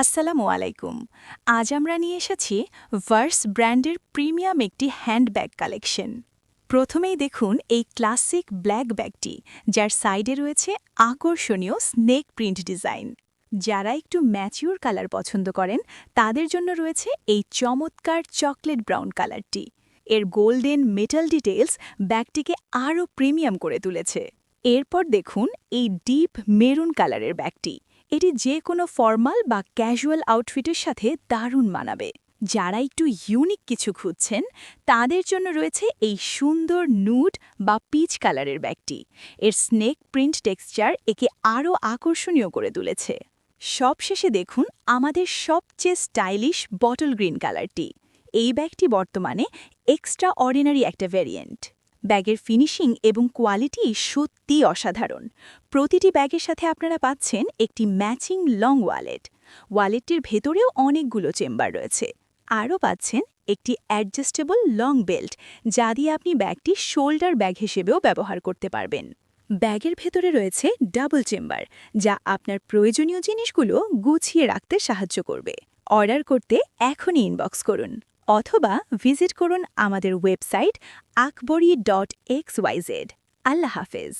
আসসালামু আলাইকুম। আজ আমরা নিয়ে এসেছি ভার্স ব্র্যান্ডের প্রিমিয়াম একটি হ্যান্ডব্যাগ কালেকশন। প্রথমেই দেখুন এই ক্লাসিক ব্ল্যাক ব্যাগটি, যার সাইডে রয়েছে আকর্ষণীয় স্নেক প্রিন্ট ডিজাইন। যারা একটু ম্যাচিউর কালার পছন্দ করেন তাদের জন্য রয়েছে এই চমৎকার চকলেট ব্রাউন কালারটি। এর গোল্ডেন মেটাল ডিটেলস ব্যাগটিকে আরও প্রিমিয়াম করে তুলেছে। এরপর দেখুন এই ডিপ মেরুন কালারের ব্যাগটি। এটি যে কোনো ফর্মাল বা ক্যাজুয়াল আউটফিটের সাথে দারুণ মানাবে। যারা একটু ইউনিক কিছু খুঁজছেন তাদের জন্য রয়েছে এই সুন্দর নুড বা পিচ কালারের ব্যাগটি। এর স্নেক প্রিন্ট টেক্সচার একে আরও আকর্ষণীয় করে তুলেছে। সবশেষে দেখুন আমাদের সবচেয়ে স্টাইলিশ বটল গ্রিন কালারটি। এই ব্যাগটি বর্তমানে এক্সট্রা অর্ডিনারি একটা ভ্যারিয়েন্ট। ব্যাগের ফিনিশিং এবং কোয়ালিটি সত্যিই অসাধারণ। প্রতিটি ব্যাগের সাথে আপনারা পাচ্ছেন একটি ম্যাচিং লং ওয়ালেট। ওয়ালেটটির ভেতরেও অনেকগুলো চেম্বার রয়েছে। আরও পাচ্ছেন একটি অ্যাডজাস্টেবল লং বেল্ট, যা দিয়ে আপনি ব্যাগটি শোল্ডার ব্যাগ হিসেবেও ব্যবহার করতে পারবেন। ব্যাগের ভেতরে রয়েছে ডাবল চেম্বার, যা আপনার প্রয়োজনীয় জিনিসগুলো গুছিয়ে রাখতে সাহায্য করবে। অর্ডার করতে এখনই ইনবক্স করুন অথবা ভিজিট করুন আমাদের ওয়েবসাইট akbori.xyz। আল্লাহ হাফেজ।